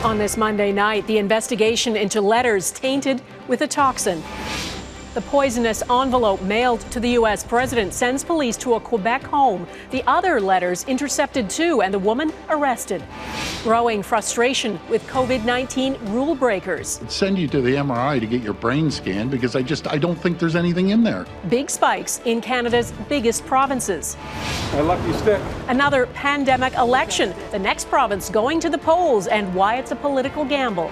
On this Monday night, the investigation into letters tainted with a toxin. The poisonous envelope mailed to the U.S. president sends police to a Quebec home. The other letters intercepted too, and the woman arrested. Growing frustration with COVID-19 rule breakers. I'd send you to the MRI to get your brain scanned because I don't think there's anything in there. Big spikes in Canada's biggest provinces. My lucky stick. Another pandemic election. The next province going to the polls and why it's a political gamble.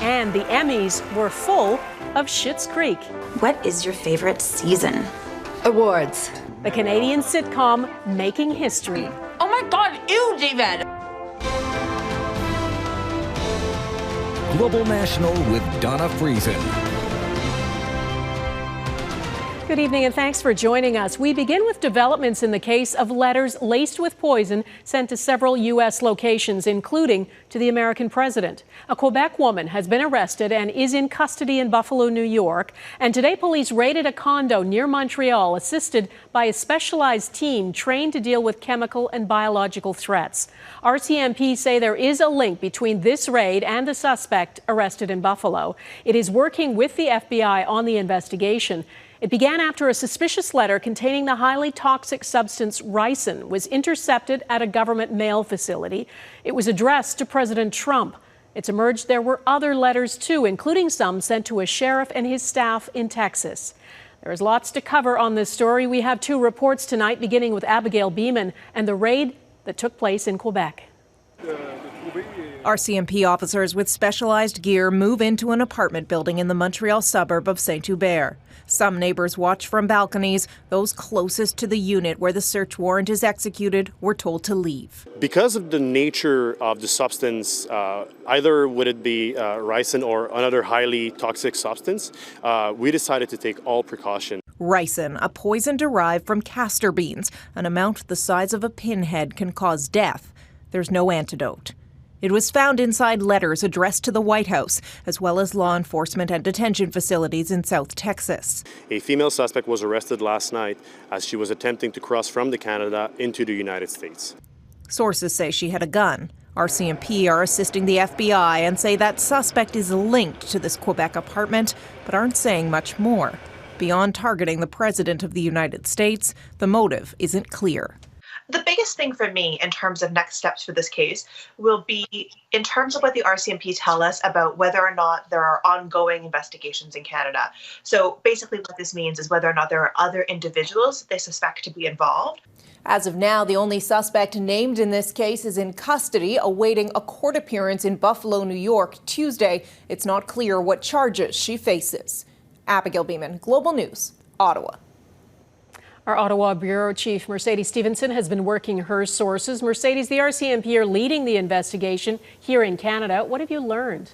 And the Emmys were full of Schitt's Creek. What is your favorite season? Awards. The Canadian sitcom making history. Oh my God, ew, David! Global National with Donna Friesen. Good evening and thanks for joining us. We begin with developments in the case of letters laced with poison sent to several U.S. locations, including to the American president. A Quebec woman has been arrested and is in custody in Buffalo, New York. And today police raided a condo near Montreal, assisted by a specialized team trained to deal with chemical and biological threats. RCMP say there is a link between this raid and the suspect arrested in Buffalo. It is working with the FBI on the investigation. It began after a suspicious letter containing the highly toxic substance ricin was intercepted at a government mail facility. It was addressed to President Trump. It's emerged there were other letters too, including some sent to a sheriff and his staff in Texas. There is lots to cover on this story. We have two reports tonight, beginning with Abigail Bimman and the raid that took place in Quebec. RCMP officers with specialized gear move into an apartment building in the Montreal suburb of Saint-Hubert. Some neighbors watch from balconies. Those closest to the unit where the search warrant is executed were told to leave. Because of the nature of the substance, either would it be ricin or another highly toxic substance, we decided to take all precaution. Ricin, a poison derived from castor beans. An amount the size of a pinhead can cause death. There's no antidote. It was found inside letters addressed to the White House, as well as law enforcement and detention facilities in South Texas. A female suspect was arrested last night as she was attempting to cross from Canada into the United States. Sources say she had a gun. RCMP are assisting the FBI and say that suspect is linked to this Quebec apartment, but aren't saying much more. Beyond targeting the President of the United States, the motive isn't clear. The biggest thing for me in terms of next steps for this case will be in terms of what the RCMP tell us about whether or not there are ongoing investigations in Canada. So basically what this means is whether or not there are other individuals they suspect to be involved. As of now, the only suspect named in this case is in custody, awaiting a court appearance in Buffalo, New York, Tuesday. It's not clear what charges she faces. Abigail Bimman, Global News, Ottawa. Our Ottawa Bureau Chief Mercedes Stephenson has been working her sources. Mercedes, the RCMP are leading the investigation here in Canada. What have you learned?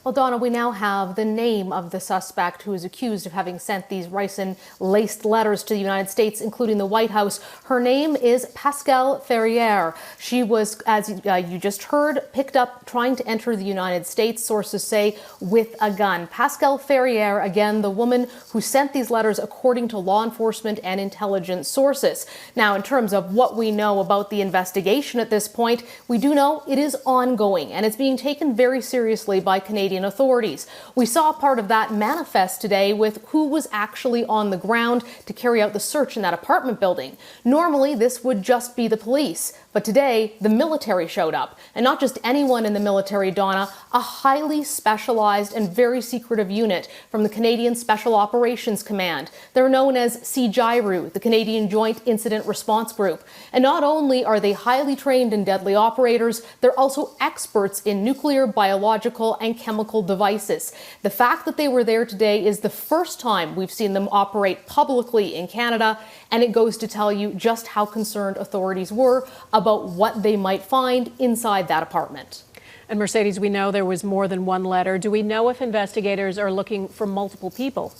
Well, Donna, we now have the name of the suspect who is accused of having sent these ricin-laced letters to the United States, including the White House. Her name is Pascale Ferrier. She was, as you just heard, picked up trying to enter the United States, sources say, with a gun. Pascale Ferrier, again, the woman who sent these letters according to law enforcement and intelligence sources. Now, in terms of what we know about the investigation at this point, we do know it is ongoing and it's being taken very seriously by Canadian authorities. We saw part of that manifest today with who was actually on the ground to carry out the search in that apartment building. Normally, this would just be the police, but today the military showed up. And not just anyone in the military, Donna, a highly specialized and very secretive unit from the Canadian Special Operations Command. They're known as CJIRU, the Canadian Joint Incident Response Group. And not only are they highly trained and deadly operators, they're also experts in nuclear, biological, and chemical devices. The fact that they were there today is the first time we've seen them operate publicly in Canada, and it goes to tell you just how concerned authorities were about what they might find inside that apartment. And Mercedes, we know there was more than one letter. Do we know if investigators are looking for multiple people?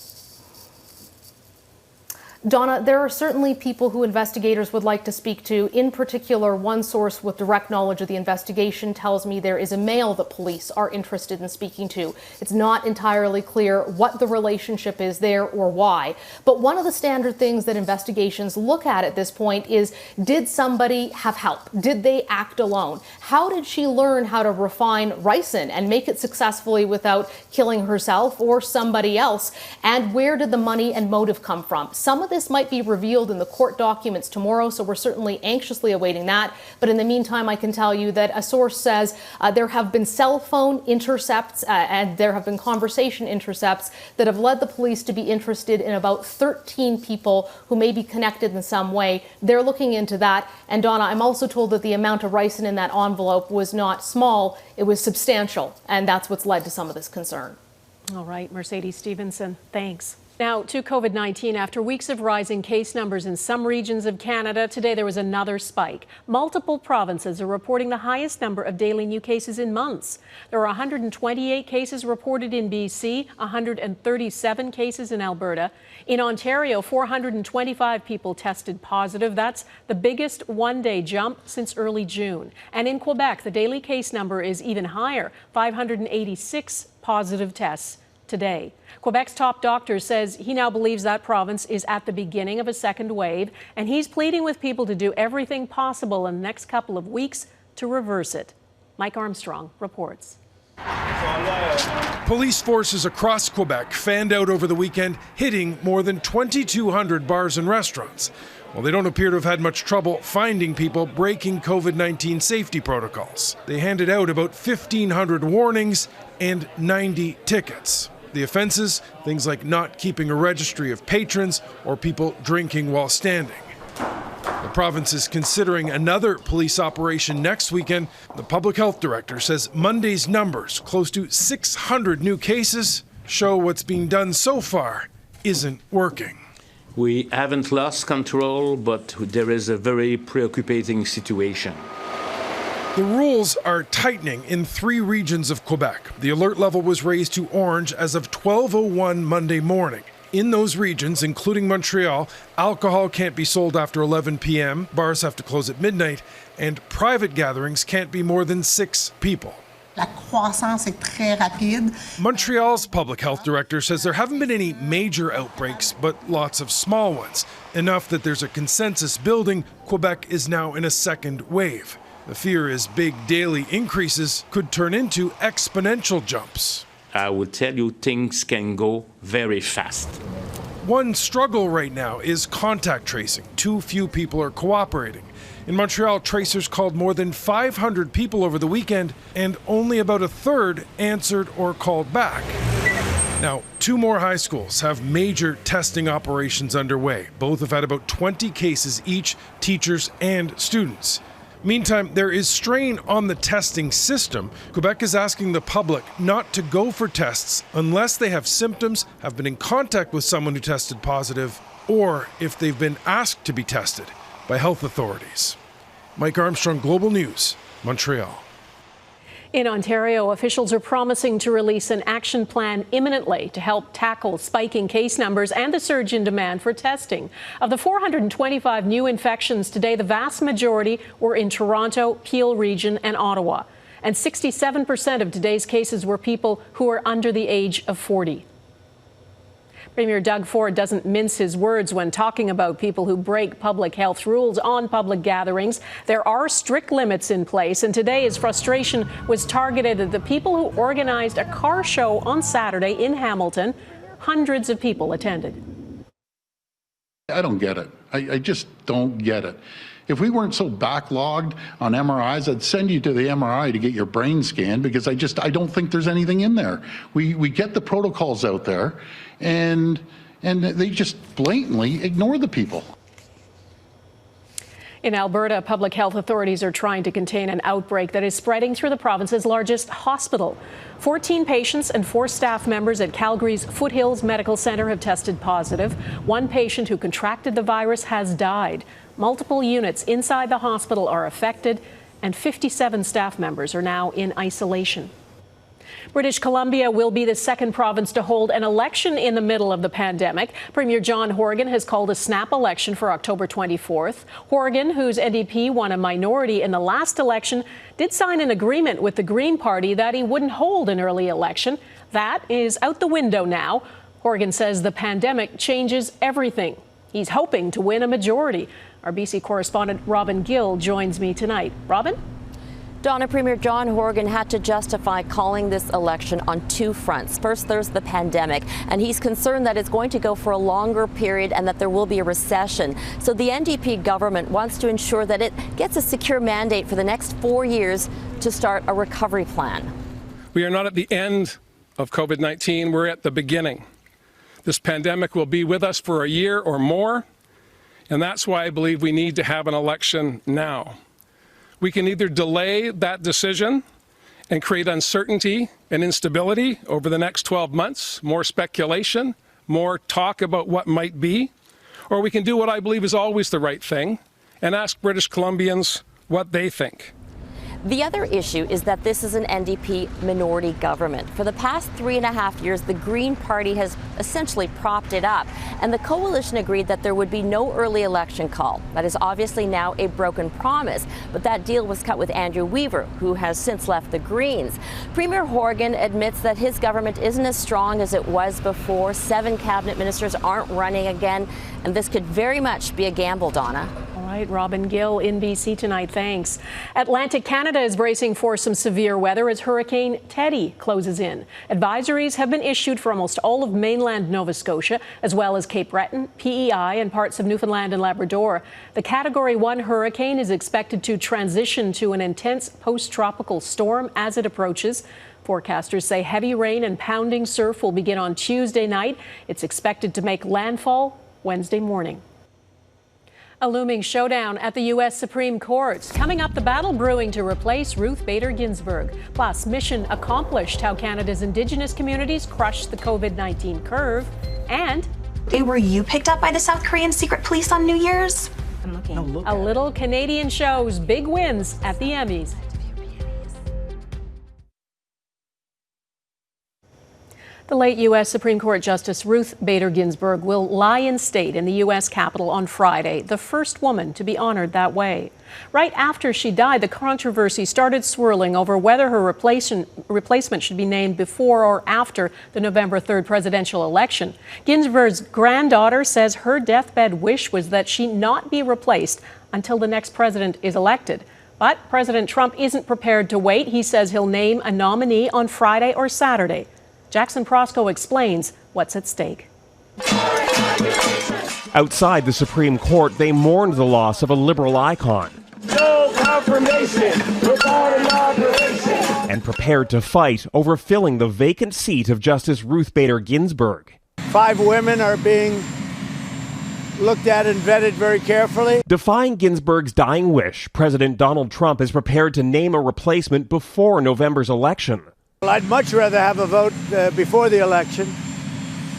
Donna, there are certainly people who investigators would like to speak to. In particular, one source with direct knowledge of the investigation tells me there is a male that police are interested in speaking to. It's not entirely clear what the relationship is there or why. But one of the standard things that investigations look at this point is, did somebody have help? Did they act alone? How did she learn how to refine ricin and make it successfully without killing herself or somebody else? And where did the money and motive come from? Some of this might be revealed in the court documents tomorrow, so we're certainly anxiously awaiting that. But in the meantime, I can tell you that a source says there have been cell phone intercepts and there have been conversation intercepts that have led the police to be interested in about 13 people who may be connected in some way. They're looking into that. And Donna, I'm also told that the amount of ricin in that envelope was not small, it was substantial. And that's what's led to some of this concern. All right, Mercedes Stephenson, thanks. Now to COVID-19. After weeks of rising case numbers in some regions of Canada, today there was another spike. Multiple provinces are reporting the highest number of daily new cases in months. There are 128 cases reported in BC, 137 cases in Alberta. In Ontario, 425 people tested positive. That's the biggest one-day jump since early June. And in Quebec, the daily case number is even higher, 586 positive tests today. Quebec's top doctor says he now believes that province is at the beginning of a second wave, and he's pleading with people to do everything possible in the next couple of weeks to reverse it. Mike Armstrong reports. Police forces across Quebec fanned out over the weekend, hitting more than 2,200 bars and restaurants. Well, they don't appear to have had much trouble finding people breaking COVID-19 safety protocols. They handed out about 1,500 warnings and 90 tickets. The offenses, things like not keeping a registry of patrons or people drinking while standing. The province is considering another police operation next weekend. The public health director says Monday's numbers, close to 600 new cases, show what's being done so far isn't working. We haven't lost control, but there is a very preoccupating situation. The rules are tightening in 3 regions of Quebec. The alert level was raised to orange as of 12:01 Monday morning. In those regions, including Montreal, alcohol can't be sold after 11 p.m., bars have to close at midnight, and private gatherings can't be more than 6 people. La croissance est très rapide. Montreal's public health director says there haven't been any major outbreaks, but lots of small ones. Enough that there's a consensus building Quebec is now in a second wave. The fear is big daily increases could turn into exponential jumps. I will tell you, things can go very fast. One struggle right now is contact tracing. Too few people are cooperating. In Montreal, tracers called more than 500 people over the weekend, and only about a third answered or called back. Now, 2 more high schools have major testing operations underway. Both have had about 20 cases each, teachers and students. Meantime, there is strain on the testing system. Quebec is asking the public not to go for tests unless they have symptoms, have been in contact with someone who tested positive, or if they've been asked to be tested by health authorities. Mike Armstrong, Global News, Montreal. In Ontario, officials are promising to release an action plan imminently to help tackle spiking case numbers and the surge in demand for testing. Of the 425 new infections today, the vast majority were in Toronto, Peel Region, and Ottawa. And 67% of today's cases were people who are under the age of 40. Premier Doug Ford doesn't mince his words when talking about people who break public health rules on public gatherings. There are strict limits in place, and today his frustration was targeted at the people who organized a car show on Saturday in Hamilton. Hundreds of people attended. I don't get it. I just don't get it. If we weren't so backlogged on MRIs, I'd send you to the MRI to get your brain scanned, because I don't think there's anything in there. We get the protocols out there, and they just blatantly ignore the people. In Alberta, public health authorities are trying to contain an outbreak that is spreading through the province's largest hospital. 14 patients and 4 staff members at Calgary's Foothills Medical Centre have tested positive. 1 patient who contracted the virus has died. Multiple units inside the hospital are affected, and 57 staff members are now in isolation. British Columbia will be the second province to hold an election in the middle of the pandemic. Premier John Horgan has called a snap election for October 24th. Horgan, whose NDP won a minority in the last election, did sign an agreement with the Green Party that he wouldn't hold an early election. That is out the window now. Horgan says the pandemic changes everything. He's hoping to win a majority. Our BC correspondent Robin Gill joins me tonight. Robin? Donna, Premier John Horgan had to justify calling this election on two fronts. First, there's the pandemic, and he's concerned that it's going to go for a longer period and that there will be a recession. So the NDP government wants to ensure that it gets a secure mandate for the next 4 years to start a recovery plan. We are not at the end of COVID-19. We're at the beginning. This pandemic will be with us for a year or more, and that's why I believe we need to have an election now. We can either delay that decision and create uncertainty and instability over the next 12 months, more speculation, more talk about what might be, or we can do what I believe is always the right thing and ask British Columbians what they think. The other issue is that this is an NDP minority government. For the past 3.5 years, the Green Party has essentially propped it up, and the coalition agreed that there would be no early election call. That is obviously now a broken promise, but that deal was cut with Andrew Weaver, who has since left the Greens. Premier Horgan admits that his government isn't as strong as it was before. 7 cabinet ministers aren't running again, and this could very much be a gamble, Donna. All right, Robin Gill in BC tonight. Thanks. Atlantic Canada is bracing for some severe weather as Hurricane Teddy closes in. Advisories have been issued for almost all of mainland Nova Scotia, as well as Cape Breton, PEI, and parts of Newfoundland and Labrador. The Category 1 hurricane is expected to transition to an intense post-tropical storm as it approaches. Forecasters say heavy rain and pounding surf will begin on Tuesday night. It's expected to make landfall Wednesday morning. A looming showdown at the U.S. Supreme Court. Coming up, the battle brewing to replace Ruth Bader Ginsburg. Plus, mission accomplished, how Canada's Indigenous communities crushed the COVID-19 curve. And were you picked up by the South Korean secret police on New Year's? I'm looking. A little Canadian show's big wins at the Emmys. The late U.S. Supreme Court Justice Ruth Bader Ginsburg will lie in state in the U.S. Capitol on Friday, the first woman to be honored that way. Right after she died, the controversy started swirling over whether her replacement should be named before or after the November 3rd presidential election. Ginsburg's granddaughter says her deathbed wish was that she not be replaced until the next president is elected. But President Trump isn't prepared to wait. He says he'll name a nominee on Friday or Saturday. Jackson Prosco explains what's at stake. Outside the Supreme Court, they mourned the loss of a liberal icon. No confirmation without inauguration. And prepared to fight over filling the vacant seat of Justice Ruth Bader Ginsburg. 5 women are being looked at and vetted very carefully. Defying Ginsburg's dying wish, President Donald Trump is prepared to name a replacement before November's election. Well, I'd much rather have a vote before the election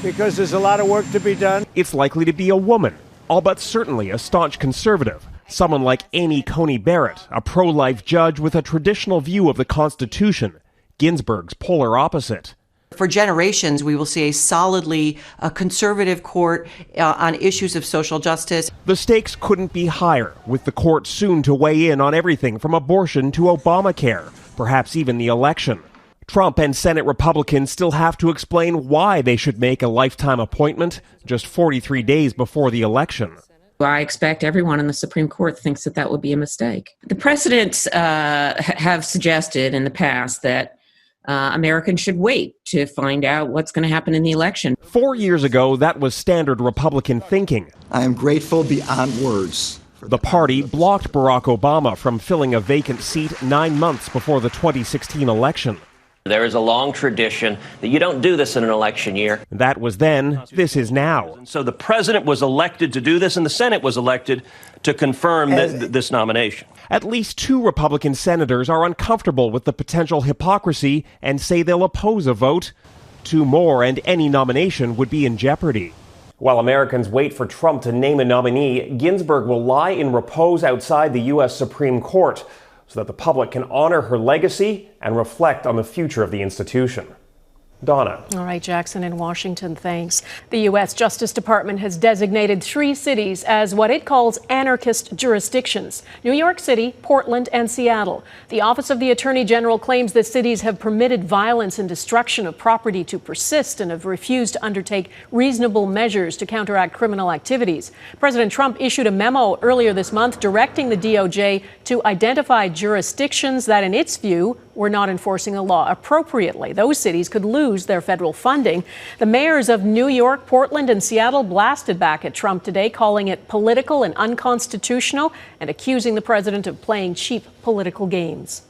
because there's a lot of work to be done. It's likely to be a woman, all but certainly a staunch conservative. Someone like Amy Coney Barrett, a pro-life judge with a traditional view of the Constitution. Ginsburg's polar opposite. For generations, we will see a solidly conservative court on issues of social justice. The stakes couldn't be higher, with the court soon to weigh in on everything from abortion to Obamacare, perhaps even the election. Trump and Senate Republicans still have to explain why they should make a lifetime appointment just 43 days before the election. I expect everyone in the Supreme Court thinks that that would be a mistake. The precedents have suggested in the past that Americans should wait to find out what's going to happen in the election. 4 years ago, that was standard Republican thinking. I am grateful beyond words. The party blocked Barack Obama from filling a vacant seat 9 months before the 2016 election. There is a long tradition that you don't do this in an election year. That was then, this is now. So the president was elected to do this, and the Senate was elected to confirm this nomination. At least 2 Republican senators are uncomfortable with the potential hypocrisy and say they'll oppose a vote. 2 more and any nomination would be in jeopardy. While Americans wait for Trump to name a nominee, Ginsburg will lie in repose outside the U.S. Supreme Court. so that the public can honor her legacy and reflect on the future of the institution. Donna. All right, Jackson in Washington, thanks. The U.S. Justice Department has designated 3 cities as what it calls anarchist jurisdictions: New York City, Portland, and Seattle. The Office of the Attorney General claims that cities have permitted violence and destruction of property to persist and have refused to undertake reasonable measures to counteract criminal activities. President Trump issued a memo earlier this month directing the DOJ to identify jurisdictions that, in its view, were not enforcing the law appropriately. Those cities could lose their federal funding. The mayors of New York, Portland, and Seattle blasted back at Trump today, calling it political and unconstitutional and accusing the president of playing cheap political games.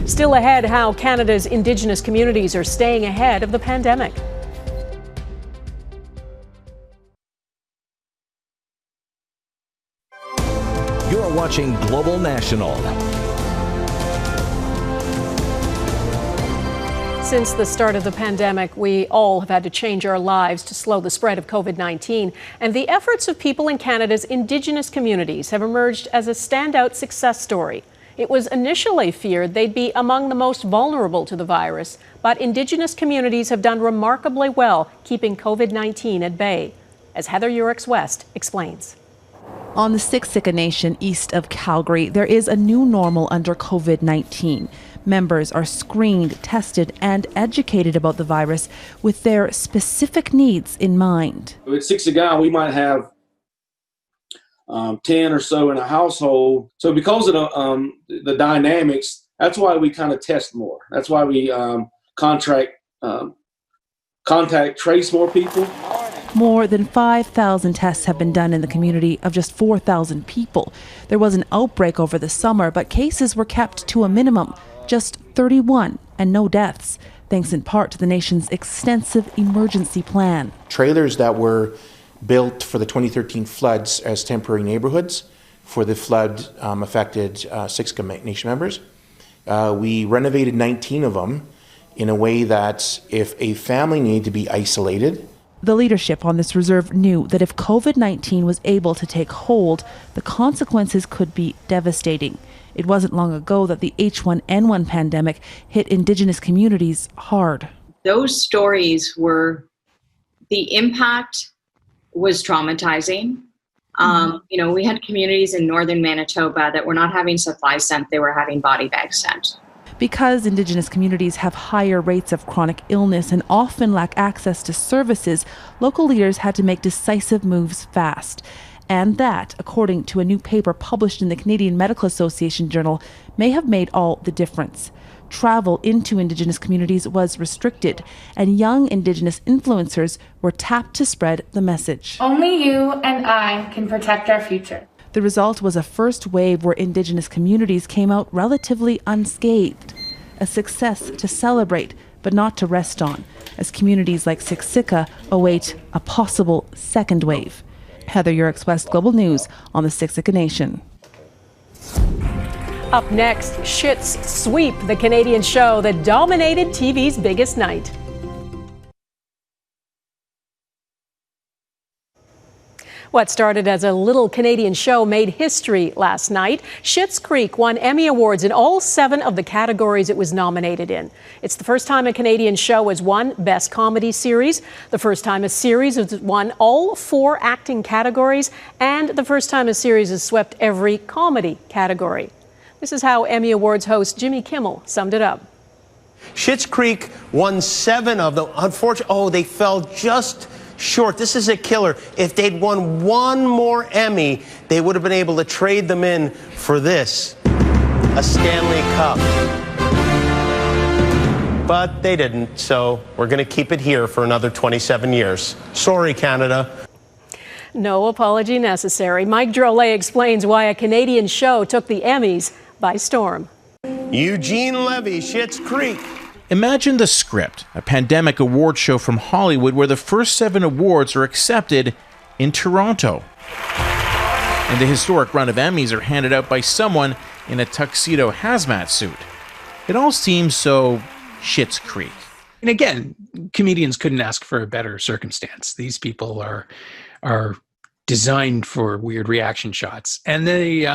Still ahead, how Canada's Indigenous communities are staying ahead of the pandemic. You're watching Global National. Since the start of the pandemic, we all have had to change our lives to slow the spread of COVID-19. And the efforts of people in Canada's Indigenous communities have emerged as a standout success story. It was initially feared they'd be among the most vulnerable to the virus, but Indigenous communities have done remarkably well keeping COVID-19 at bay, as Heather Yourex-West explains. On the Siksika Nation east of Calgary, there is a new normal under COVID-19. Members are screened, tested, and educated about the virus with their specific needs in mind. With Siksika, we might have 10 or so in a household. So because of the dynamics, that's why we kind of test more. That's why we contact trace more people. More than 5,000 tests have been done in the community of just 4,000 people. There was an outbreak over the summer, but cases were kept to a minimum, just 31, and no deaths, thanks in part to the nation's extensive emergency plan. Trailers that were built for the 2013 floods as temporary neighborhoods for the flood affected Siksika Nation members. We renovated 19 of them in a way that if a family needed to be isolated. The leadership on this reserve knew that if COVID-19 was able to take hold, the consequences could be devastating. It wasn't long ago that the H1N1 pandemic hit Indigenous communities hard. Those stories were, the impact was traumatizing. We had communities in northern Manitoba that were not having supplies sent, they were having body bags sent. Because Indigenous communities have higher rates of chronic illness and often lack access to services, local leaders had to make decisive moves fast. And that, according to a new paper published in the Canadian Medical Association Journal, may have made all the difference. Travel into Indigenous communities was restricted, and young Indigenous influencers were tapped to spread the message. Only you and I can protect our future. The result was a first wave where Indigenous communities came out relatively unscathed. A success to celebrate, but not to rest on, as communities like Siksika await a possible second wave. Heather Yourex-West, Global News on the Siksika Nation. Up next, Schitt's Sweep, the Canadian show that dominated TV's biggest night. What started as a little Canadian show made history last night. Schitt's Creek won Emmy Awards in all 7 of the categories it was nominated in. It's the first time a Canadian show has won Best Comedy Series, the first time a series has won all 4 acting categories, and the first time a series has swept every comedy category. This is how Emmy Awards host Jimmy Kimmel summed it up. Schitt's Creek won 7 of them. Unfortunately, they fell just short. This is a killer. If they'd won 1 more Emmy, they would have been able to trade them in for this, a Stanley Cup. But they didn't, so we're going to keep it here for another 27 years. Sorry, Canada. No apology necessary. Mike Drolet explains why a Canadian show took the Emmys by storm. Eugene Levy, Schitt's Creek. Imagine the script, a pandemic award show from Hollywood where the first 7 awards are accepted in Toronto. And the historic run of Emmys are handed out by someone in a tuxedo hazmat suit. It all seems so Schitt's Creek. And again, comedians couldn't ask for a better circumstance. These people are designed for weird reaction shots. And they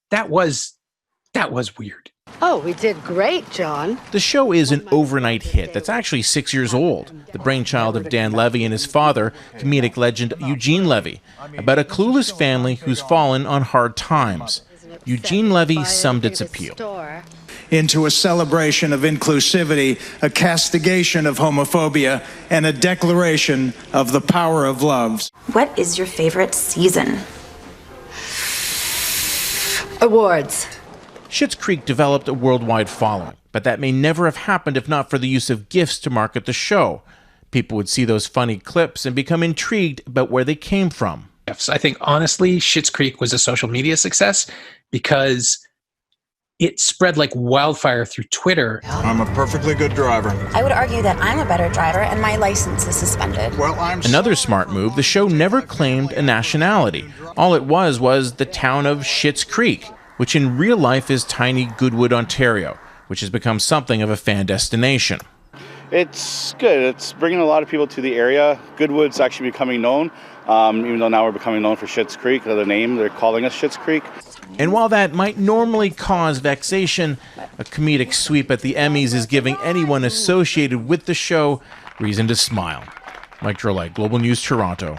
that was That was weird. Oh, we did great, John. The show is an overnight hit that's actually 6 years old, the brainchild of Dan Levy and his father, comedic legend Eugene Levy, about a clueless family who's fallen on hard times. Eugene Levy summed its appeal into a celebration of inclusivity, a castigation of homophobia, and a declaration of the power of love. What is your favorite season? Awards. Schitt's Creek developed a worldwide following, but that may never have happened if not for the use of GIFs to market the show. People would see those funny clips and become intrigued about where they came from. I think, honestly, Schitt's Creek was a social media success because it spread like wildfire through Twitter. I'm a perfectly good driver. I would argue that I'm a better driver and my license is suspended. Well, I'm Another smart move, the show never claimed a nationality. All it was the town of Schitt's Creek, which in real life is tiny Goodwood, Ontario, which has become something of a fan destination. It's good. It's bringing a lot of people to the area. Goodwood's actually becoming known, even though now we're becoming known for Schitt's Creek, the name. They're calling us Schitt's Creek. And while that might normally cause vexation, a comedic sweep at the Emmys is giving anyone associated with the show reason to smile. Mike Armstrong, Global News, Toronto.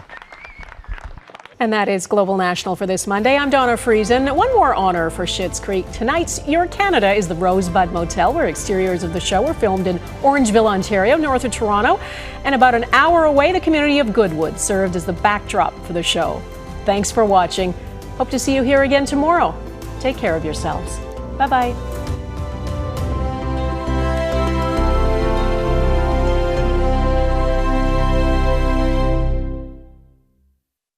And that is Global National for this Monday. I'm Donna Friesen. One more honor for Schitt's Creek. Tonight's Your Canada is the Rosebud Motel, where exteriors of the show were filmed in Orangeville, Ontario, north of Toronto. And about an hour away, the community of Goodwood served as the backdrop for the show. Thanks for watching. Hope to see you here again tomorrow. Take care of yourselves. Bye-bye.